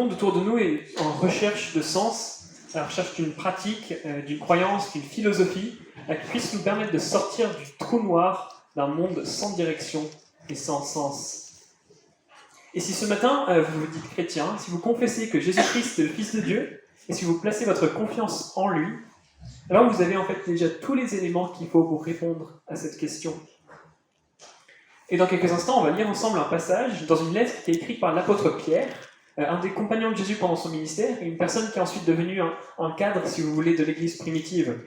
monde autour de nous est en recherche de sens, à la recherche d'une pratique, d'une croyance, d'une philosophie, qui puisse nous permettre de sortir du trou noir d'un monde sans direction et sans sens. Et si ce matin, vous vous dites chrétien, si vous confessez que Jésus-Christ est le Fils de Dieu, et si vous placez votre confiance en lui, alors vous avez en fait déjà tous les éléments qu'il faut pour répondre à cette question. Et dans quelques instants, on va lire ensemble un passage dans une lettre qui est écrite par l'apôtre Pierre, un des compagnons de Jésus pendant son ministère, et une personne qui est ensuite devenue un cadre, si vous voulez, de l'Église primitive.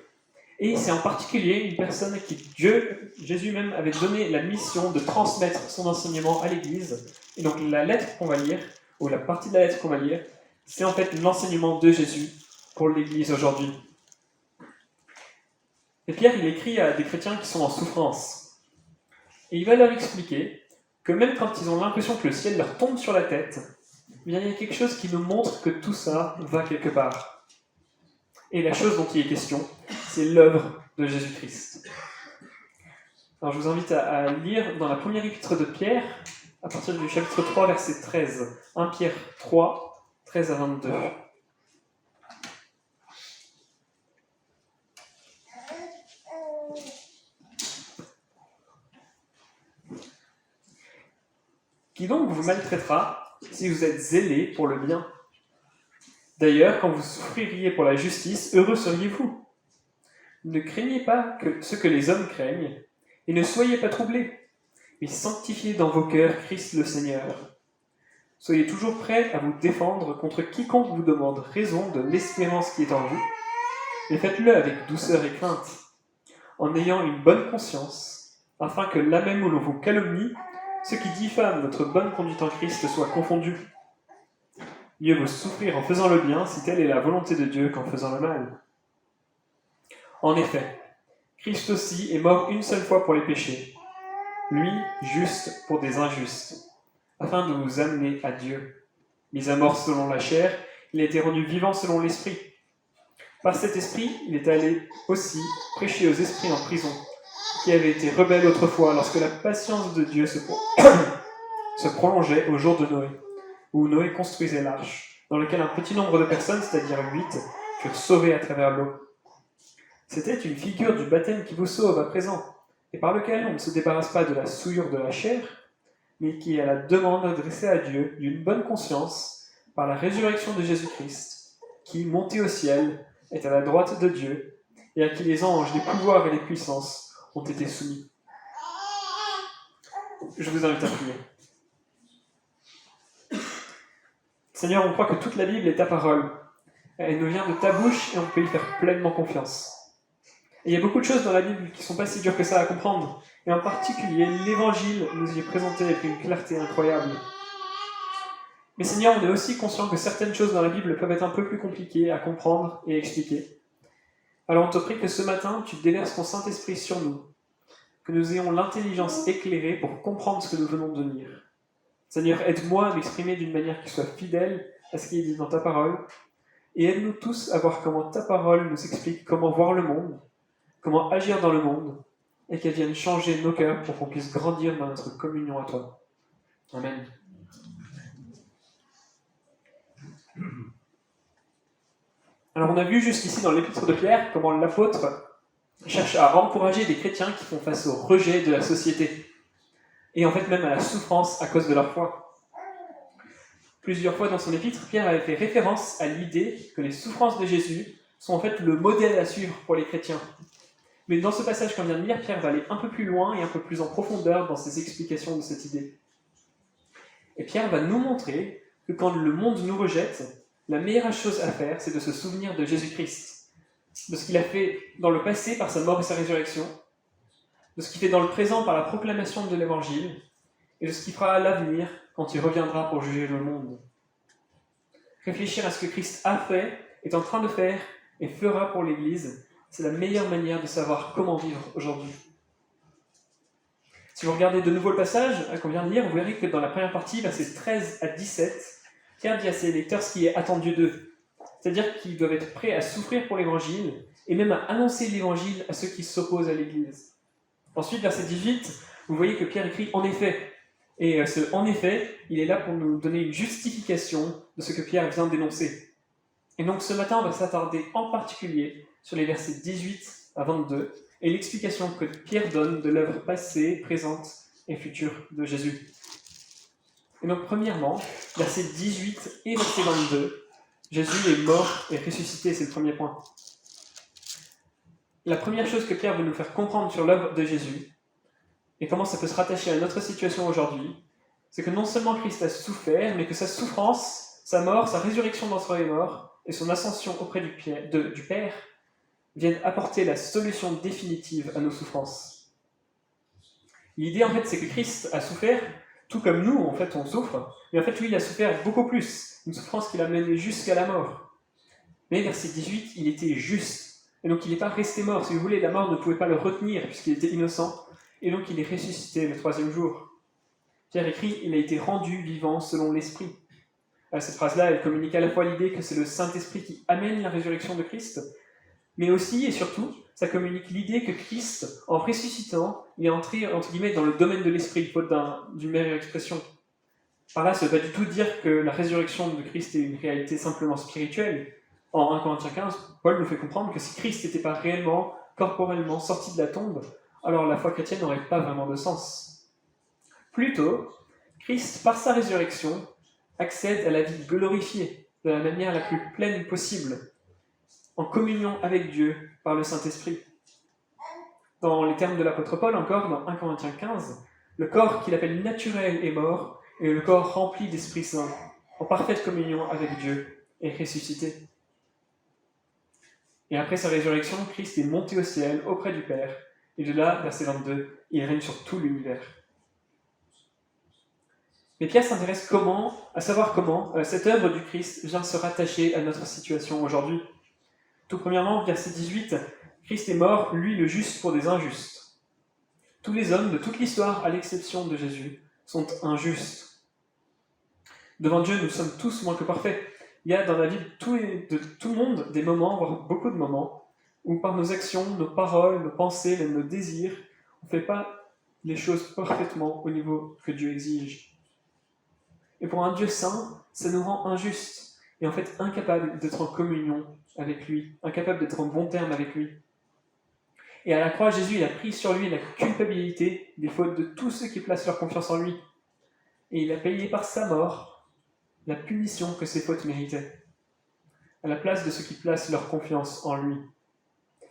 Et c'est en particulier une personne à qui Jésus même avait donné la mission de transmettre son enseignement à l'Église. Et donc la lettre qu'on va lire, ou la partie de la lettre qu'on va lire, c'est en fait l'enseignement de Jésus pour l'Église aujourd'hui. Et Pierre, il écrit à des chrétiens qui sont en souffrance. Et il va leur expliquer que même quand ils ont l'impression que le ciel leur tombe sur la tête, il y a quelque chose qui nous montre que tout ça va quelque part. Et la chose dont il est question, c'est l'œuvre de Jésus-Christ. Alors je vous invite à lire dans la première épître de Pierre, à partir du chapitre 3, verset 13. 1 Pierre 3, 13 à 22. Qui donc vous maltraitera si vous êtes zélés pour le bien? D'ailleurs, quand vous souffririez pour la justice, heureux seriez-vous. Ne craignez pas ce que les hommes craignent, et ne soyez pas troublés, mais sanctifiez dans vos cœurs Christ le Seigneur. Soyez toujours prêts à vous défendre contre quiconque vous demande raison de l'espérance qui est en vous, mais faites-le avec douceur et crainte, en ayant une bonne conscience, afin que là même où l'on vous calomnie, ce qui diffame votre bonne conduite en Christ soit confondu. Mieux vaut souffrir en faisant le bien, si telle est la volonté de Dieu, qu'en faisant le mal. En effet, Christ aussi est mort une seule fois pour les péchés, lui juste pour des injustes, afin de vous amener à Dieu. Mis à mort selon la chair, il a été rendu vivant selon l'esprit. Par cet esprit, il est allé aussi prêcher aux esprits en prison, qui avaient été rebelles autrefois lorsque la patience de Dieu se prolongeait au jour de Noé, où Noé construisait l'arche, dans laquelle un petit nombre de personnes, c'est-à-dire 8, furent sauvées à travers l'eau. C'était une figure du baptême qui vous sauve à présent, et par lequel on ne se débarrasse pas de la souillure de la chair, mais qui est à la demande adressée à Dieu d'une bonne conscience par la résurrection de Jésus-Christ, qui, monté au ciel, est à la droite de Dieu, et à qui les anges, les pouvoirs et les puissances ont été soumis. Je vous invite à prier. Seigneur, on croit que toute la Bible est ta parole. Elle nous vient de ta bouche et on peut y faire pleinement confiance. Et il y a beaucoup de choses dans la Bible qui ne sont pas si dures que ça à comprendre. Et en particulier, l'Évangile nous y est présenté avec une clarté incroyable. Mais Seigneur, on est aussi conscient que certaines choses dans la Bible peuvent être un peu plus compliquées à comprendre et expliquer. Alors on te prie que ce matin, tu déverses ton Saint-Esprit sur nous, que nous ayons l'intelligence éclairée pour comprendre ce que nous venons de lire. Seigneur, aide-moi à m'exprimer d'une manière qui soit fidèle à ce qui est dit dans ta parole, et aide-nous tous à voir comment ta parole nous explique comment voir le monde, comment agir dans le monde, et qu'elle vienne changer nos cœurs pour qu'on puisse grandir dans notre communion à toi. Amen. Alors on a vu jusqu'ici dans l'épître de Pierre comment l'apôtre cherche à encourager des chrétiens qui font face au rejet de la société, et en fait même à la souffrance à cause de leur foi. Plusieurs fois dans son épître, Pierre avait fait référence à l'idée que les souffrances de Jésus sont en fait le modèle à suivre pour les chrétiens. Mais dans ce passage qu'on vient de lire, Pierre va aller un peu plus loin et un peu plus en profondeur dans ses explications de cette idée. Et Pierre va nous montrer que quand le monde nous rejette, la meilleure chose à faire, c'est de se souvenir de Jésus-Christ, de ce qu'il a fait dans le passé par sa mort et sa résurrection, de ce qu'il fait dans le présent par la proclamation de l'Évangile, et de ce qu'il fera à l'avenir quand il reviendra pour juger le monde. Réfléchir à ce que Christ a fait, est en train de faire et fera pour l'Église, c'est la meilleure manière de savoir comment vivre aujourd'hui. Si vous regardez de nouveau le passage qu'on vient de lire, vous verrez que dans la première partie, versets 13 à 17, Pierre dit à ses lecteurs ce qui est attendu d'eux. C'est-à-dire qu'ils doivent être prêts à souffrir pour l'Évangile, et même à annoncer l'Évangile à ceux qui s'opposent à l'Église. Ensuite, verset 18, vous voyez que Pierre écrit « En effet ». Et en effet, il est là pour nous donner une justification de ce que Pierre vient d'énoncer. Et donc ce matin, on va s'attarder en particulier sur les versets 18 à 22 et l'explication que Pierre donne de l'œuvre passée, présente et future de Jésus. Et donc premièrement, versets 18 et verset 22, Jésus est mort et ressuscité, c'est le premier point. La première chose que Pierre veut nous faire comprendre sur l'œuvre de Jésus, et comment ça peut se rattacher à notre situation aujourd'hui, c'est que non seulement Christ a souffert, mais que sa souffrance, sa mort, sa résurrection d'entre les morts et son ascension auprès du Père viennent apporter la solution définitive à nos souffrances. L'idée, en fait, c'est que Christ a souffert, tout comme nous, en fait, on souffre, mais en fait, lui, il a souffert beaucoup plus, une souffrance qui l'a mené jusqu'à la mort. Mais verset 18, il était juste, et donc il n'est pas resté mort. Si vous voulez, la mort ne pouvait pas le retenir, puisqu'il était innocent, et donc il est ressuscité le troisième jour. Pierre écrit, il a été rendu vivant selon l'Esprit. Cette phrase-là, elle communique à la fois l'idée que c'est le Saint-Esprit qui amène la résurrection de Christ, mais aussi et surtout, ça communique l'idée que Christ, en ressuscitant, il est entré, entre guillemets, dans le domaine de l'Esprit, faute d'une meilleure expression. Par là, ça ne veut pas du tout dire que la résurrection de Christ est une réalité simplement spirituelle. En 1 Corinthiens 15, Paul nous fait comprendre que si Christ n'était pas réellement, corporellement sorti de la tombe, alors la foi chrétienne n'aurait pas vraiment de sens. Plutôt, Christ, par sa résurrection, accède à la vie glorifiée de la manière la plus pleine possible, en communion avec Dieu par le Saint-Esprit. Dans les termes de l'apôtre Paul, encore, dans 1 Corinthiens 15, le corps qu'il appelle naturel est mort, et le corps rempli d'Esprit Saint, en parfaite communion avec Dieu, est ressuscité. Et après sa résurrection, Christ est monté au ciel auprès du Père, et de là, verset 22, il règne sur tout l'univers. Mais Pierre s'intéresse à savoir comment cette œuvre du Christ vient se rattacher à notre situation aujourd'hui. Tout premièrement, verset 18, Christ est mort, lui le juste pour des injustes. Tous les hommes de toute l'histoire, à l'exception de Jésus, sont injustes. Devant Dieu, nous sommes tous moins que parfaits. Il y a dans la vie de tout le monde des moments, voire beaucoup de moments, où par nos actions, nos paroles, nos pensées, même nos désirs, on ne fait pas les choses parfaitement au niveau que Dieu exige. Et pour un Dieu saint, ça nous rend injustes, et en fait incapables d'être en communion avec lui, incapables d'être en bon terme avec lui. Et à la croix, Jésus il a pris sur lui la culpabilité des fautes de tous ceux qui placent leur confiance en lui. Et il a payé par sa mort la punition que ces fautes méritaient, à la place de ceux qui placent leur confiance en lui.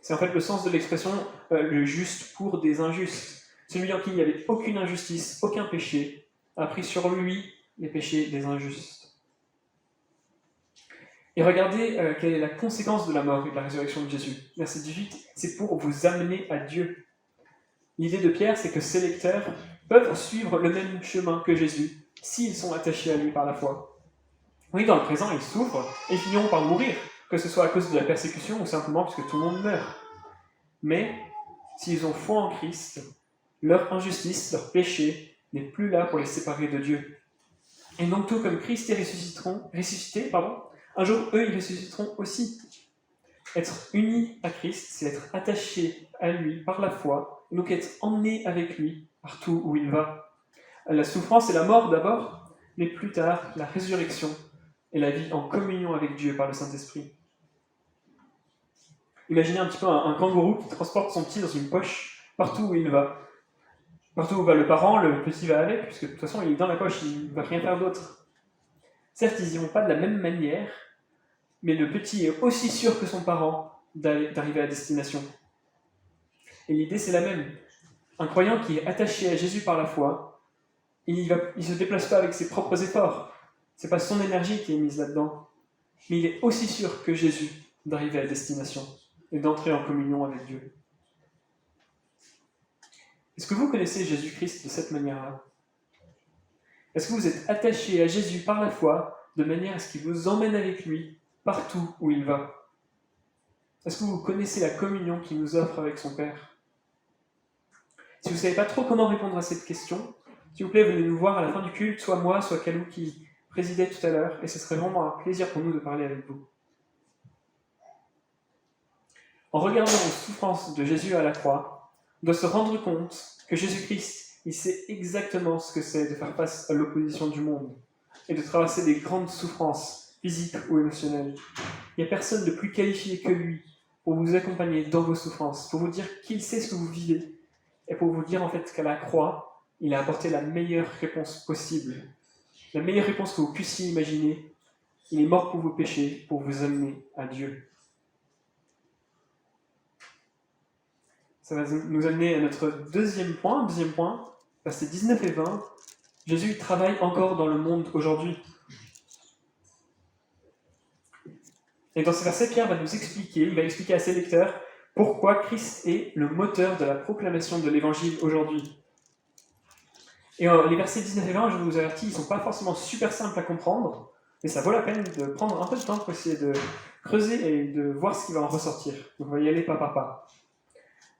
C'est en fait le sens de l'expression le juste pour des injustes. Celui en qui il n'y avait aucune injustice, aucun péché, a pris sur lui les péchés des injustes. Et regardez quelle est la conséquence de la mort et de la résurrection de Jésus. Verset 18, c'est pour vous amener à Dieu. L'idée de Pierre, c'est que ses lecteurs peuvent suivre le même chemin que Jésus, s'ils sont attachés à lui par la foi. Oui, dans le présent, ils souffrent et finiront par mourir, que ce soit à cause de la persécution ou simplement parce que tout le monde meurt. Mais, s'ils ont foi en Christ, leur injustice, leur péché, n'est plus là pour les séparer de Dieu. Et donc, tout comme Christ est ressuscité, un jour, eux, ils ressusciteront aussi. Être unis à Christ, c'est être attaché à lui par la foi, et donc être emmené avec lui partout où il va. La souffrance et la mort d'abord, mais plus tard, la résurrection et la vie en communion avec Dieu par le Saint-Esprit. Imaginez un petit peu un kangourou qui transporte son petit dans une poche partout où il va. Partout où va le parent, le petit va avec, puisque de toute façon, il est dans la poche, il ne va rien faire d'autre. Certes, ils n'y vont pas de la même manière, mais le petit est aussi sûr que son parent d'arriver à destination. Et l'idée, c'est la même. Un croyant qui est attaché à Jésus par la foi, il ne se déplace pas avec ses propres efforts. Ce n'est pas son énergie qui est mise là-dedans. Mais il est aussi sûr que Jésus d'arriver à destination et d'entrer en communion avec Dieu. Est-ce que vous connaissez Jésus-Christ de cette manière-là ? Est-ce que vous êtes attaché à Jésus par la foi de manière à ce qu'il vous emmène avec lui partout où il va ? Est-ce que vous connaissez la communion qu'il nous offre avec son Père ? Si vous ne savez pas trop comment répondre à cette question, s'il vous plaît, venez nous voir à la fin du culte, soit moi, soit Kalou qui présidait tout à l'heure, et ce serait vraiment un plaisir pour nous de parler avec vous. En regardant les souffrances de Jésus à la croix, on doit se rendre compte que Jésus-Christ Il sait exactement ce que c'est de faire face à l'opposition du monde et de traverser des grandes souffrances physiques ou émotionnelles. Il n'y a personne de plus qualifié que lui pour vous accompagner dans vos souffrances, pour vous dire qu'il sait ce que vous vivez et pour vous dire en fait qu'à la croix, il a apporté la meilleure réponse possible, la meilleure réponse que vous puissiez imaginer. Il est mort pour vos péchés, pour vous amener à Dieu. Ça va nous amener à notre deuxième point, versets 19 et 20. Jésus travaille encore dans le monde aujourd'hui. Et dans ces versets, Pierre va nous expliquer, il va expliquer à ses lecteurs pourquoi Christ est le moteur de la proclamation de l'évangile aujourd'hui. Et les versets 19 et 20, je vous avertis, ils ne sont pas forcément super simples à comprendre, mais ça vaut la peine de prendre un peu de temps pour essayer de creuser et de voir ce qui va en ressortir. Donc on va y aller pas par pas.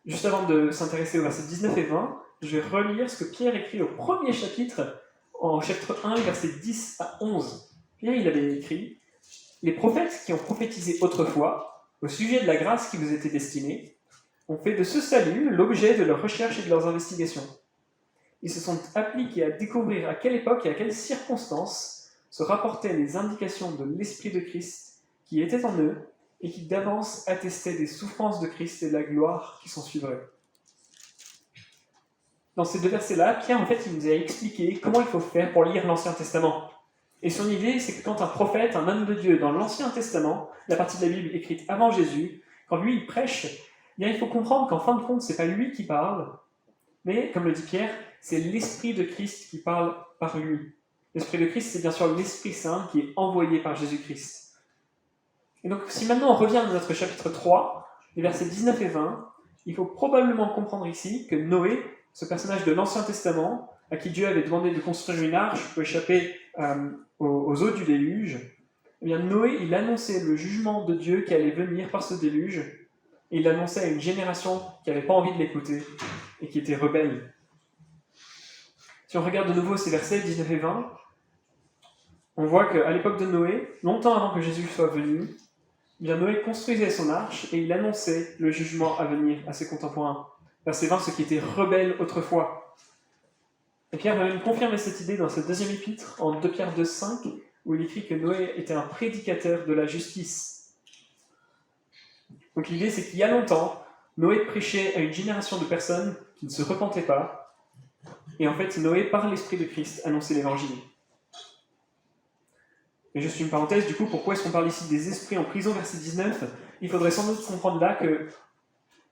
Juste avant de s'intéresser aux versets 19 et 20, je vais relire ce que Pierre écrit au premier chapitre, en chapitre 1, versets 10 à 11. Pierre, il avait écrit « Les prophètes qui ont prophétisé autrefois, au sujet de la grâce qui vous était destinée, ont fait de ce salut l'objet de leurs recherches et de leurs investigations. Ils se sont appliqués à découvrir à quelle époque et à quelles circonstances se rapportaient les indications de l'Esprit de Christ qui était en eux et qui d'avance attestaient des souffrances de Christ et de la gloire qui s'en suivrait. » Dans ces deux versets-là, Pierre, en fait, il nous a expliqué comment il faut faire pour lire l'Ancien Testament. Et son idée, c'est que quand un prophète, un homme de Dieu, dans l'Ancien Testament, la partie de la Bible écrite avant Jésus, quand lui, il prêche, eh bien, il faut comprendre qu'en fin de compte, c'est pas lui qui parle, mais, comme le dit Pierre, c'est l'Esprit de Christ qui parle par lui. L'Esprit de Christ, c'est bien sûr l'Esprit Saint qui est envoyé par Jésus-Christ. Et donc, si maintenant on revient à notre chapitre 3, les versets 19 et 20, il faut probablement comprendre ici que Noé, ce personnage de l'Ancien Testament, à qui Dieu avait demandé de construire une arche pour échapper aux eaux du déluge, eh bien Noé, il annonçait le jugement de Dieu qui allait venir par ce déluge, et il l'annonçait à une génération qui n'avait pas envie de l'écouter et qui était rebelle. Si on regarde de nouveau ces versets 19 et 20, on voit qu'à l'époque de Noé, longtemps avant que Jésus soit venu, eh bien Noé construisait son arche et il annonçait le jugement à venir à ses contemporains. Verset 20, ceux qui étaient rebelles autrefois. Et Pierre va même confirmer cette idée dans sa deuxième épître, en 2 Pierre 2,5, où il écrit que Noé était un prédicateur de la justice. Donc l'idée, c'est qu'il y a longtemps, Noé prêchait à une génération de personnes qui ne se repentaient pas, et en fait, Noé, par l'Esprit de Christ, annonçait l'Évangile. Et juste une parenthèse, du coup, pourquoi est-ce qu'on parle ici des esprits en prison, verset 19 ? Il faudrait sans doute comprendre là que,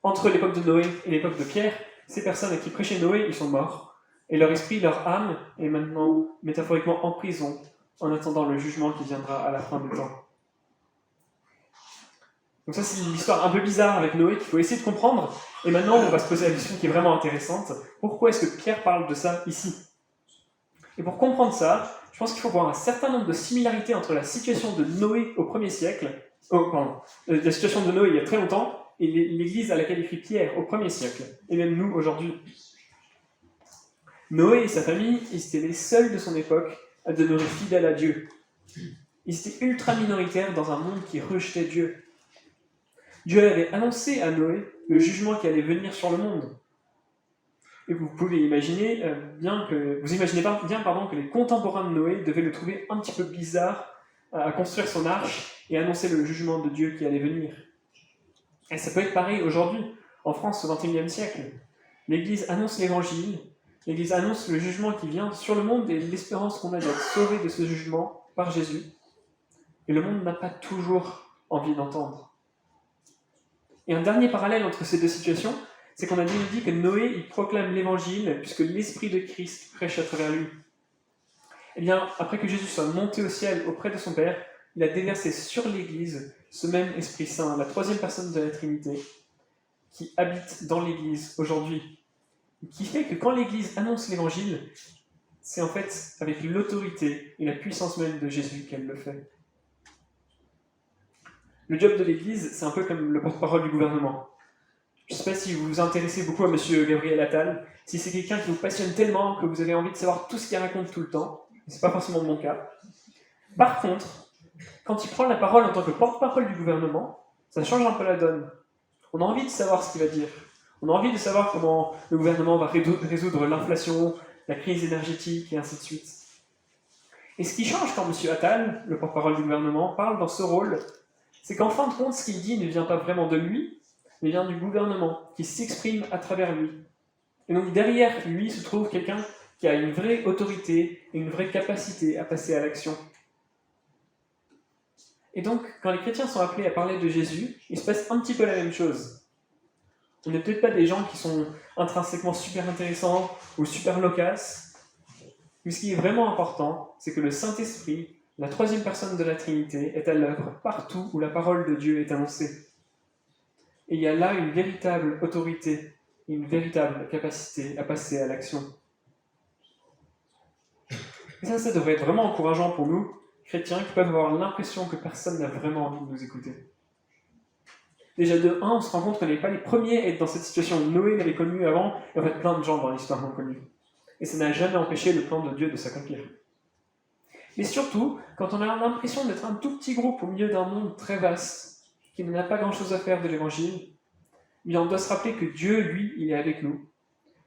entre l'époque de Noé et l'époque de Pierre, ces personnes à qui prêchait Noé, ils sont morts. Et leur esprit, leur âme, est maintenant métaphoriquement en prison, en attendant le jugement qui viendra à la fin du temps. Donc ça, c'est une histoire un peu bizarre avec Noé qu'il faut essayer de comprendre. Et maintenant, on va se poser la question qui est vraiment intéressante. Pourquoi est-ce que Pierre parle de ça ici ? Et pour comprendre ça, je pense qu'il faut voir un certain nombre de similarités entre la situation de Noé au 1er siècle, la situation de Noé il y a très longtemps, et l'église à laquelle écrit Pierre au 1er siècle, et même nous aujourd'hui. Noé et sa famille, ils étaient les seuls de son époque à demeurer fidèles à Dieu. Ils étaient ultra minoritaires dans un monde qui rejetait Dieu. Dieu avait annoncé à Noé le jugement qui allait venir sur le monde. Et vous pouvez imaginer que les contemporains de Noé devaient le trouver un petit peu bizarre à construire son arche et annoncer le jugement de Dieu qui allait venir. Et ça peut être pareil aujourd'hui, en France au XXIe siècle. L'Église annonce l'Évangile, l'Église annonce le jugement qui vient sur le monde et l'espérance qu'on a d'être sauvé de ce jugement par Jésus. Et le monde n'a pas toujours envie d'entendre. Et un dernier parallèle entre ces deux situations, c'est qu'on a déjà dit que Noé, il proclame l'Évangile puisque l'Esprit de Christ prêche à travers lui. Eh bien, après que Jésus soit monté au ciel auprès de son Père, il a déversé sur l'Église ce même Esprit Saint, la troisième personne de la Trinité, qui habite dans l'Église aujourd'hui. Qui fait que quand l'Église annonce l'Évangile, c'est en fait avec l'autorité et la puissance même de Jésus qu'elle le fait. Le job de l'Église, c'est un peu comme le porte-parole du gouvernement. Je ne sais pas si vous vous intéressez beaucoup à M. Gabriel Attal, si c'est quelqu'un qui vous passionne tellement que vous avez envie de savoir tout ce qu'il raconte tout le temps. Ce n'est pas forcément mon cas. Par contre, quand il prend la parole en tant que porte-parole du gouvernement, ça change un peu la donne. On a envie de savoir ce qu'il va dire. On a envie de savoir comment le gouvernement va résoudre l'inflation, la crise énergétique et ainsi de suite. Et ce qui change quand M. Attal, le porte-parole du gouvernement, parle dans ce rôle, c'est qu'en fin de compte, ce qu'il dit ne vient pas vraiment de lui, mais vient du gouvernement, qui s'exprime à travers lui. Et donc derrière lui se trouve quelqu'un qui a une vraie autorité et une vraie capacité à passer à l'action. Et donc, quand les chrétiens sont appelés à parler de Jésus, il se passe un petit peu la même chose. On n'est peut-être pas des gens qui sont intrinsèquement super intéressants ou super loquaces, mais ce qui est vraiment important, c'est que le Saint-Esprit, la troisième personne de la Trinité, est à l'œuvre partout où la parole de Dieu est annoncée. Et il y a là une véritable autorité, une véritable capacité à passer à l'action. Et ça devrait être vraiment encourageant pour nous, chrétiens, qui peuvent avoir l'impression que personne n'a vraiment envie de nous écouter. Déjà de 1, on se rend compte qu'on n'est pas les premiers à être dans cette situation. Noé l'avait connu avant, et en fait plein de gens dans l'histoire l'ont connu. Et ça n'a jamais empêché le plan de Dieu de s'accomplir. Mais surtout, quand on a l'impression d'être un tout petit groupe au milieu d'un monde très vaste, qui n'a pas grand-chose à faire de l'évangile, mais on doit se rappeler que Dieu, lui, il est avec nous,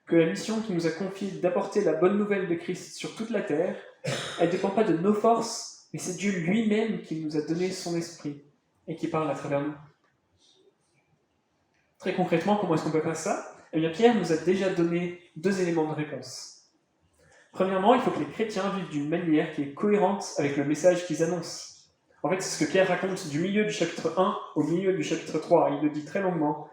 que la mission qu'il nous a confiée d'apporter la bonne nouvelle de Christ sur toute la terre, elle ne dépend pas de nos forces, mais c'est Dieu lui-même qui nous a donné son esprit et qui parle à travers nous. Très concrètement, comment est-ce qu'on peut faire ça ? Eh bien, Pierre nous a déjà donné 2 éléments de réponse. Premièrement, il faut que les chrétiens vivent d'une manière qui est cohérente avec le message qu'ils annoncent. En fait, c'est ce que Pierre raconte du milieu du chapitre 1 au milieu du chapitre 3. Il le dit très longuement.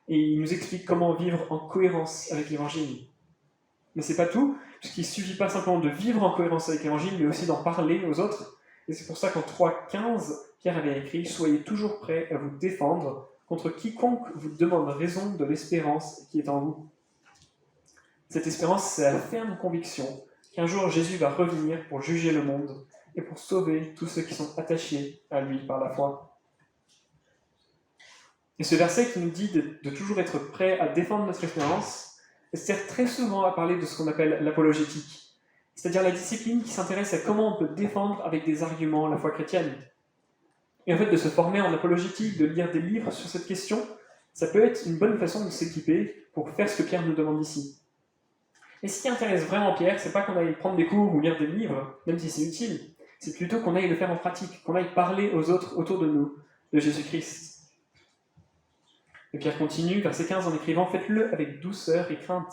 Et il nous explique comment vivre en cohérence avec l'Évangile. Mais c'est pas tout, puisqu'il ne suffit pas simplement de vivre en cohérence avec l'Évangile, mais aussi d'en parler aux autres. Et c'est pour ça qu'en 3,15, Pierre avait écrit « Soyez toujours prêts à vous défendre contre quiconque vous demande raison de l'espérance qui est en vous. » Cette espérance, c'est la ferme conviction qu'un jour Jésus va revenir pour juger le monde et pour sauver tous ceux qui sont attachés à lui par la foi. Et ce verset qui nous dit de toujours être prêt à défendre notre espérance sert très souvent à parler de ce qu'on appelle l'apologétique, c'est-à-dire la discipline qui s'intéresse à comment on peut défendre avec des arguments la foi chrétienne. Et en fait, de se former en apologétique, de lire des livres sur cette question, ça peut être une bonne façon de s'équiper pour faire ce que Pierre nous demande ici. Et ce qui intéresse vraiment Pierre, c'est pas qu'on aille prendre des cours ou lire des livres, même si c'est utile, c'est plutôt qu'on aille le faire en pratique, qu'on aille parler aux autres autour de nous, de Jésus-Christ. Et Pierre continue, verset 15, en écrivant « Faites-le avec douceur et crainte,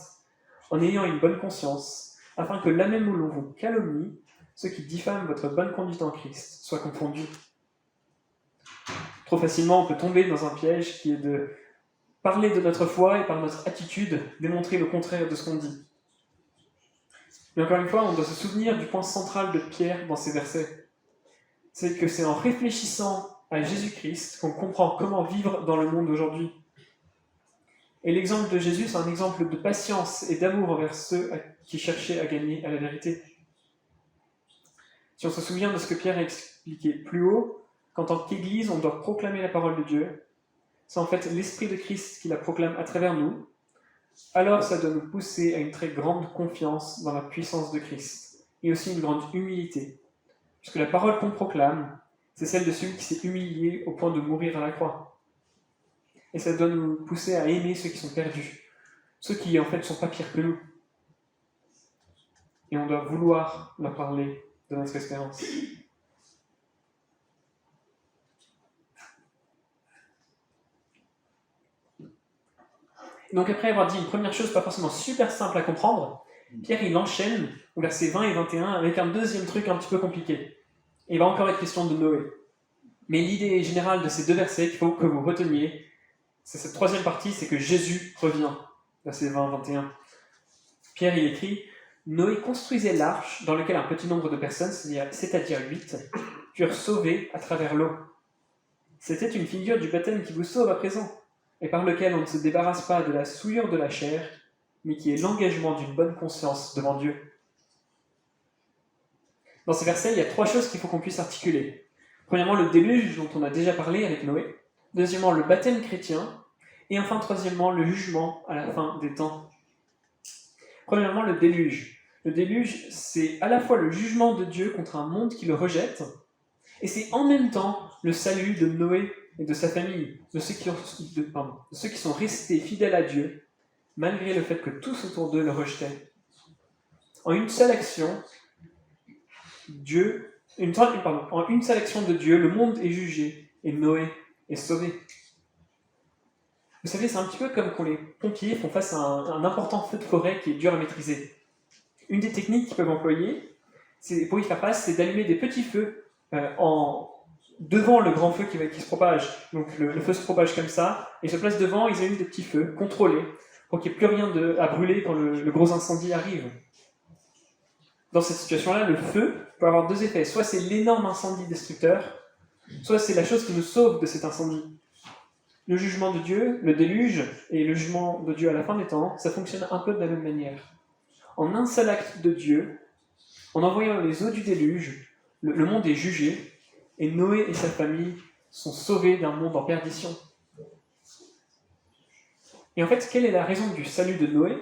en ayant une bonne conscience, afin que là même où l'on vous calomnie, ceux qui diffament votre bonne conduite en Christ soient confondus. » Trop facilement, on peut tomber dans un piège qui est de parler de notre foi et par notre attitude, démontrer le contraire de ce qu'on dit. Mais encore une fois, on doit se souvenir du point central de Pierre dans ces versets. C'est que c'est en réfléchissant à Jésus-Christ qu'on comprend comment vivre dans le monde aujourd'hui. Et l'exemple de Jésus, c'est un exemple de patience et d'amour envers ceux qui cherchaient à gagner à la vérité. Si on se souvient de ce que Pierre a expliqué plus haut, qu'en tant qu'Église, on doit proclamer la parole de Dieu, c'est en fait l'Esprit de Christ qui la proclame à travers nous, alors ça doit nous pousser à une très grande confiance dans la puissance de Christ, et aussi une grande humilité, puisque la parole qu'on proclame, c'est celle de celui qui s'est humilié au point de mourir à la croix. Et ça doit nous pousser à aimer ceux qui sont perdus, ceux qui en fait sont pas pires que nous. Et on doit vouloir leur parler de notre espérance. Donc après avoir dit une première chose pas forcément super simple à comprendre, Pierre il enchaîne au verset 20 et 21 avec un deuxième truc un petit peu compliqué. Et il va encore être question de Noé. Mais l'idée générale de ces 2 versets qu'il faut que vous reteniez, c'est cette troisième partie, c'est que Jésus revient. Verset 20-21. Pierre il écrit « Noé construisait l'arche dans laquelle un petit nombre de personnes, c'est-à-dire 8, furent sauvées à travers l'eau. C'était une figure du baptême qui vous sauve à présent, et par lequel on ne se débarrasse pas de la souillure de la chair, mais qui est l'engagement d'une bonne conscience devant Dieu. » Dans ces versets, il y a 3 choses qu'il faut qu'on puisse articuler. Premièrement, le déluge dont on a déjà parlé avec Noé. Deuxièmement, le baptême chrétien. Et enfin, troisièmement, le jugement à la fin des temps. Premièrement, le déluge. Le déluge, c'est à la fois le jugement de Dieu contre un monde qui le rejette, et c'est en même temps le salut de Noé et de sa famille, de ceux qui sont restés fidèles à Dieu, malgré le fait que tous autour d'eux le rejetaient. En une seule action, en une seule action de Dieu, le monde est jugé et Noé est sauvé. Vous savez, c'est un petit peu comme quand les pompiers font face à un important feu de forêt qui est dur à maîtriser. Une des techniques qu'ils peuvent employer pour y faire face, c'est d'allumer des petits feux devant le grand feu qui se propage. Donc le feu se propage comme ça, et se place devant, ils allument des petits feux contrôlés pour qu'il n'y ait plus rien à brûler quand le gros incendie arrive. Dans cette situation-là, le feu peut avoir deux effets. Soit c'est l'énorme incendie destructeur, soit c'est la chose qui nous sauve de cet incendie. Le jugement de Dieu, le déluge, et le jugement de Dieu à la fin des temps, ça fonctionne un peu de la même manière. En un seul acte de Dieu, en envoyant les eaux du déluge, le monde est jugé, et Noé et sa famille sont sauvés d'un monde en perdition. Et en fait, quelle est la raison du salut de Noé ?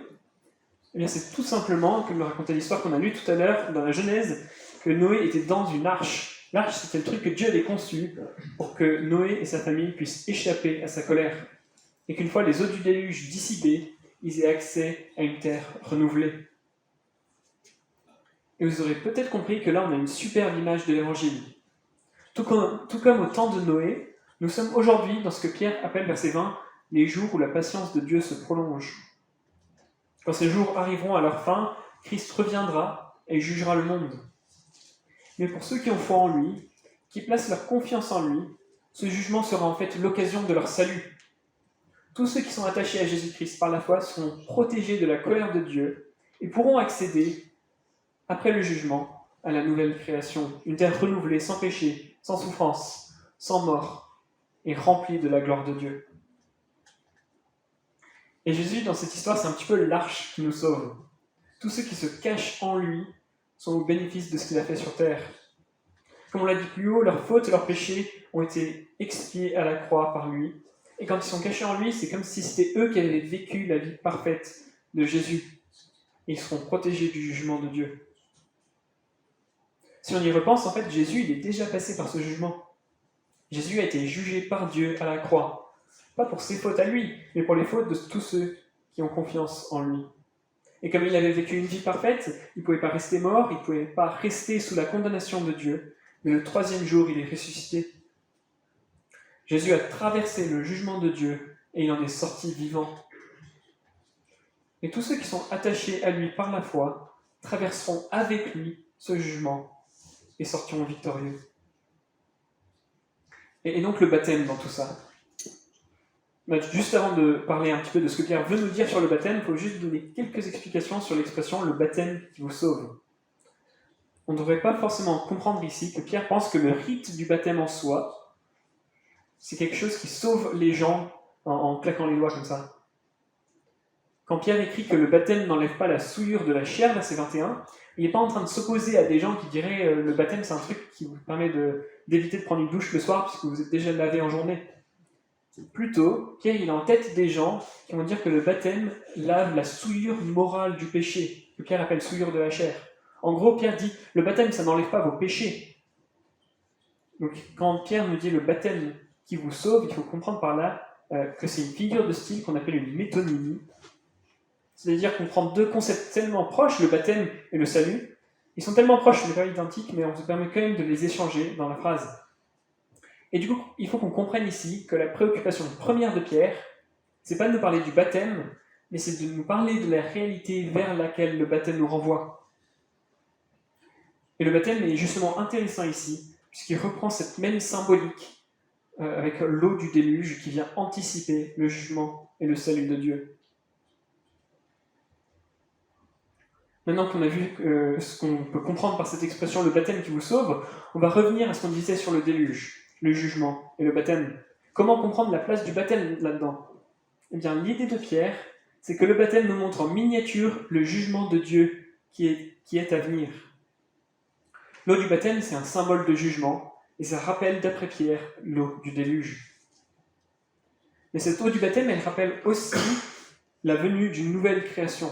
Eh bien, c'est tout simplement, comme le racontait l'histoire qu'on a lue tout à l'heure dans la Genèse, que Noé était dans une arche. L'arche, c'était le truc que Dieu avait conçu pour que Noé et sa famille puissent échapper à sa colère. Et qu'une fois les eaux du déluge dissipées, ils aient accès à une terre renouvelée. Et vous aurez peut-être compris que là, on a une superbe image de l'Évangile. Tout comme au temps de Noé, nous sommes aujourd'hui dans ce que Pierre appelle, verset 20, « les jours où la patience de Dieu se prolonge ». Quand ces jours arriveront à leur fin, Christ reviendra et jugera le monde. Mais pour ceux qui ont foi en lui, qui placent leur confiance en lui, ce jugement sera en fait l'occasion de leur salut. Tous ceux qui sont attachés à Jésus-Christ par la foi seront protégés de la colère de Dieu et pourront accéder, après le jugement, à la nouvelle création, une terre renouvelée, sans péché, sans souffrance, sans mort, et remplie de la gloire de Dieu. Et Jésus, dans cette histoire, c'est un petit peu l'arche qui nous sauve. Tous ceux qui se cachent en lui sont au bénéfice de ce qu'il a fait sur terre. Comme on l'a dit plus haut, leurs fautes et leurs péchés ont été expiés à la croix par lui. Et quand ils sont cachés en lui, c'est comme si c'était eux qui avaient vécu la vie parfaite de Jésus. Et ils seront protégés du jugement de Dieu. Si on y repense, en fait, Jésus, il est déjà passé par ce jugement. Jésus a été jugé par Dieu à la croix. Pas pour ses fautes à lui, mais pour les fautes de tous ceux qui ont confiance en lui. Et comme il avait vécu une vie parfaite, il ne pouvait pas rester mort, il ne pouvait pas rester sous la condamnation de Dieu, mais le troisième jour, il est ressuscité. Jésus a traversé le jugement de Dieu et il en est sorti vivant. Et tous ceux qui sont attachés à lui par la foi traverseront avec lui ce jugement et sortiront victorieux. Et donc le baptême dans tout ça. Juste avant de parler un petit peu de ce que Pierre veut nous dire sur le baptême, il faut juste donner quelques explications sur l'expression « le baptême qui vous sauve ». On ne devrait pas forcément comprendre ici que Pierre pense que le rite du baptême en soi, c'est quelque chose qui sauve les gens en claquant les doigts comme ça. Quand Pierre écrit que le baptême n'enlève pas la souillure de la chair, verset 21, il n'est pas en train de s'opposer à des gens qui diraient le baptême c'est un truc qui vous permet d'éviter de prendre une douche le soir puisque vous êtes déjà lavé en journée. Plutôt, Pierre il a en tête des gens qui vont dire que le baptême lave la souillure morale du péché, que Pierre appelle souillure de la chair. En gros, Pierre dit, le baptême ça n'enlève pas vos péchés. Donc quand Pierre nous dit le baptême qui vous sauve, il faut comprendre par là que c'est une figure de style qu'on appelle une métonymie. C'est-à-dire qu'on prend deux concepts tellement proches, le baptême et le salut. Ils sont tellement proches, mais pas identiques, mais on se permet quand même de les échanger dans la phrase. Et du coup, il faut qu'on comprenne ici que la préoccupation première de Pierre, c'est pas de nous parler du baptême, mais c'est de nous parler de la réalité vers laquelle le baptême nous renvoie. Et le baptême est justement intéressant ici, puisqu'il reprend cette même symbolique avec l'eau du déluge qui vient anticiper le jugement et le salut de Dieu. Maintenant qu'on a vu ce qu'on peut comprendre par cette expression, le baptême qui vous sauve, on va revenir à ce qu'on disait sur le déluge, le jugement et le baptême. Comment comprendre la place du baptême là-dedans ? Eh bien, l'idée de Pierre, c'est que le baptême nous montre en miniature le jugement de Dieu qui est à venir. L'eau du baptême, c'est un symbole de jugement, et ça rappelle, d'après Pierre, l'eau du déluge. Mais cette eau du baptême, elle rappelle aussi la venue d'une nouvelle création.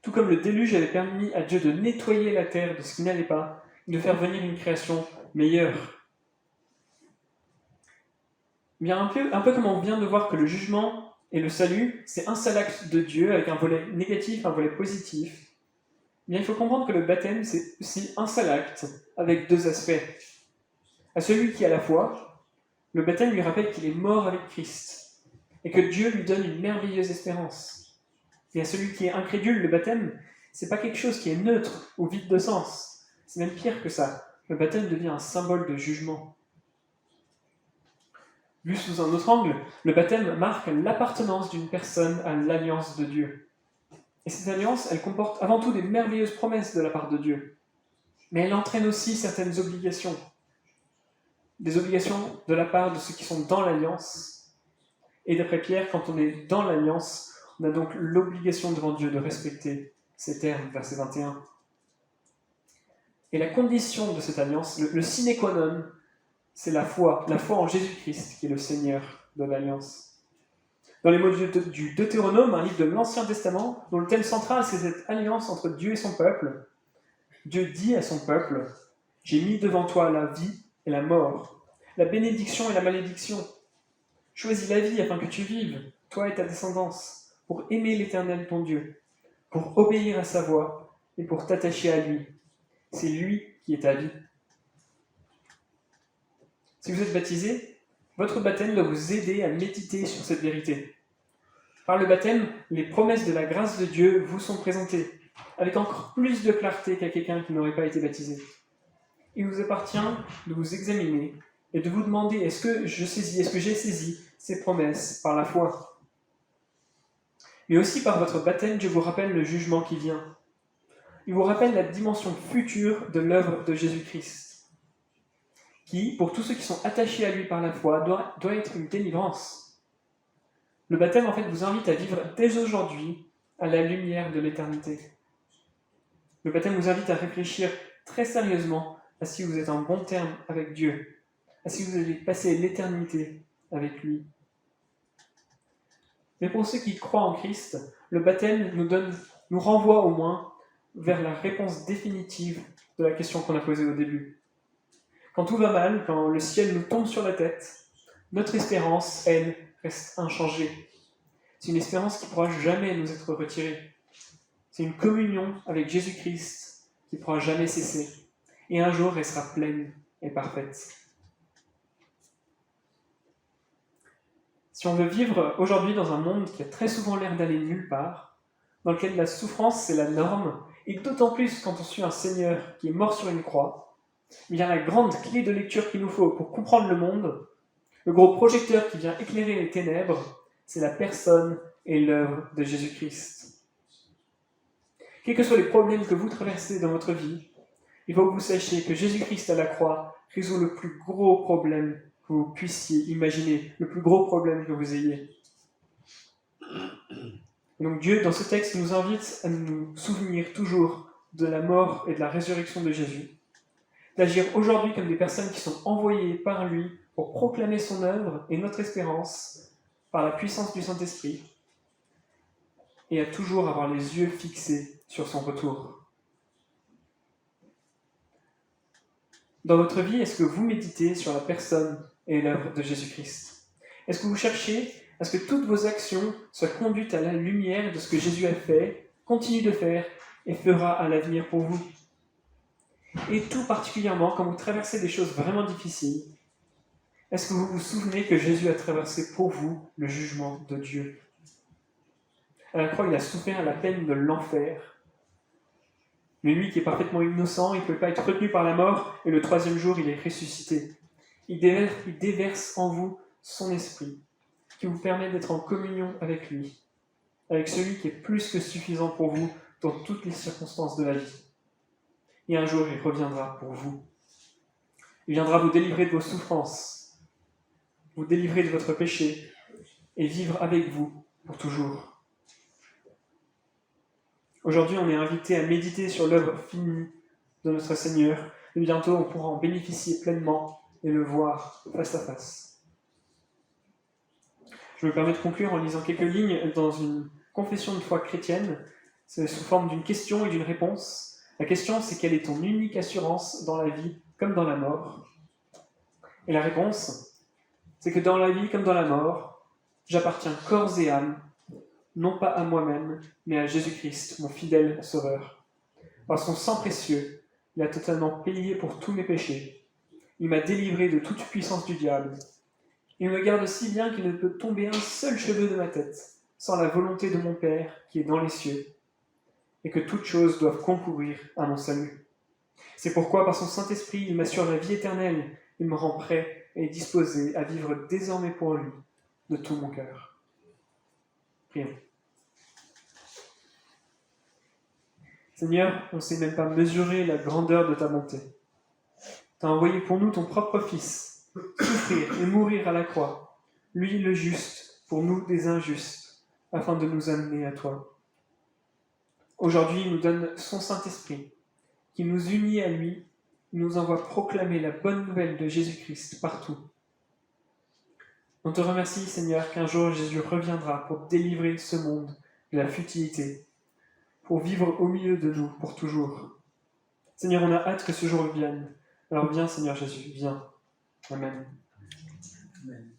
Tout comme le déluge avait permis à Dieu de nettoyer la terre de ce qui n'allait pas, de faire venir une création meilleure. Bien, un peu comme on vient de voir que le jugement et le salut, c'est un seul acte de Dieu avec un volet négatif, un volet positif, bien il faut comprendre que le baptême, c'est aussi un seul acte avec deux aspects. À celui qui a la foi, le baptême lui rappelle qu'il est mort avec Christ et que Dieu lui donne une merveilleuse espérance. Et à celui qui est incrédule, le baptême, c'est pas quelque chose qui est neutre ou vide de sens. C'est même pire que ça. Le baptême devient un symbole de jugement. Vu sous un autre angle, le baptême marque l'appartenance d'une personne à l'alliance de Dieu. Et cette alliance, elle comporte avant tout des merveilleuses promesses de la part de Dieu. Mais elle entraîne aussi certaines obligations. Des obligations de la part de ceux qui sont dans l'alliance. Et d'après Pierre, quand on est dans l'alliance, on a donc l'obligation devant Dieu de respecter ces termes, verset 21. Et la condition de cette alliance, le sine qua non, c'est la foi en Jésus-Christ qui est le Seigneur de l'alliance. Dans les mots du Deutéronome, un livre de l'Ancien Testament, dont le thème central c'est cette alliance entre Dieu et son peuple, Dieu dit à son peuple, « J'ai mis devant toi la vie et la mort, la bénédiction et la malédiction. Choisis la vie afin que tu vives, toi et ta descendance, pour aimer l'Éternel ton Dieu, pour obéir à sa voix et pour t'attacher à lui. C'est lui qui est ta vie. » Si vous êtes baptisé, votre baptême doit vous aider à méditer sur cette vérité. Par le baptême, les promesses de la grâce de Dieu vous sont présentées, avec encore plus de clarté qu'à quelqu'un qui n'aurait pas été baptisé. Il vous appartient de vous examiner et de vous demander est-ce que j'ai saisi ces promesses par la foi. Mais aussi par votre baptême, Dieu vous rappelle le jugement qui vient. Il vous rappelle la dimension future de l'œuvre de Jésus-Christ, qui, pour tous ceux qui sont attachés à lui par la foi, doit être une délivrance. Le baptême, en fait, vous invite à vivre dès aujourd'hui à la lumière de l'éternité. Le baptême vous invite à réfléchir très sérieusement à si vous êtes en bon terme avec Dieu, à si vous allez passer l'éternité avec lui. Mais pour ceux qui croient en Christ, le baptême nous renvoie au moins vers la réponse définitive de la question qu'on a posée au début. Quand tout va mal, quand le ciel nous tombe sur la tête, notre espérance, elle, reste inchangée. C'est une espérance qui ne pourra jamais nous être retirée. C'est une communion avec Jésus-Christ qui ne pourra jamais cesser. Et un jour, elle sera pleine et parfaite. Si on veut vivre aujourd'hui dans un monde qui a très souvent l'air d'aller nulle part, dans lequel la souffrance c'est la norme, et d'autant plus quand on suit un Seigneur qui est mort sur une croix, il y a la grande clé de lecture qu'il nous faut pour comprendre le monde, le gros projecteur qui vient éclairer les ténèbres, c'est la personne et l'œuvre de Jésus-Christ. Quels que soient les problèmes que vous traversez dans votre vie, il faut que vous sachiez que Jésus-Christ à la croix résout le plus gros problème que vous puissiez imaginer, le plus gros problème que vous ayez. Et donc Dieu, dans ce texte, nous invite à nous souvenir toujours de la mort et de la résurrection de Jésus, d'agir aujourd'hui comme des personnes qui sont envoyées par lui pour proclamer son œuvre et notre espérance par la puissance du Saint-Esprit, et à toujours avoir les yeux fixés sur son retour. Dans votre vie, est-ce que vous méditez sur la personne et l'œuvre de Jésus-Christ? Est-ce que vous cherchez à ce que toutes vos actions soient conduites à la lumière de ce que Jésus a fait, continue de faire et fera à l'avenir pour vous? Et tout particulièrement quand vous traversez des choses vraiment difficiles, est-ce que vous vous souvenez que Jésus a traversé pour vous le jugement de Dieu? À la croix, il a souffert la peine de l'enfer. Mais lui qui est parfaitement innocent, il ne peut pas être retenu par la mort, et le troisième jour, il est ressuscité. Il déverse en vous son esprit, qui vous permet d'être en communion avec lui, avec celui qui est plus que suffisant pour vous dans toutes les circonstances de la vie. Et un jour, il reviendra pour vous. Il viendra vous délivrer de vos souffrances, vous délivrer de votre péché, et vivre avec vous pour toujours. Aujourd'hui, on est invité à méditer sur l'œuvre finie de notre Seigneur, et bientôt on pourra en bénéficier pleinement et le voir face à face. Je me permets de conclure en lisant quelques lignes dans une confession de foi chrétienne. C'est sous forme d'une question et d'une réponse. La question, c'est quelle est ton unique assurance dans la vie comme dans la mort? Et la réponse, c'est que dans la vie comme dans la mort, J'appartiens corps et âme, non pas à moi-même, mais à Jésus-Christ, mon fidèle Sauveur. Par son sang précieux, il a totalement payé pour tous mes péchés. Il m'a délivré de toute puissance du diable. Il me garde si bien qu'il ne peut tomber un seul cheveu de ma tête, sans la volonté de mon Père qui est dans les cieux, et que toutes choses doivent concourir à mon salut. C'est pourquoi, par son Saint-Esprit, il m'assure la vie éternelle. Il me rend prêt et disposé à vivre désormais pour lui, de tout mon cœur. Prions. Seigneur, on ne sait même pas mesurer la grandeur de ta bonté. Tu as envoyé pour nous ton propre Fils, souffrir et mourir à la croix, lui le juste, pour nous des injustes, afin de nous amener à toi. Aujourd'hui, il nous donne son Saint-Esprit, qui nous unit à lui, il nous envoie proclamer la bonne nouvelle de Jésus-Christ partout. On te remercie, Seigneur, qu'un jour Jésus reviendra pour délivrer ce monde de la futilité, pour vivre au milieu de nous pour toujours. Seigneur, on a hâte que ce jour vienne. Alors viens, Seigneur Jésus, viens. Amen. Amen.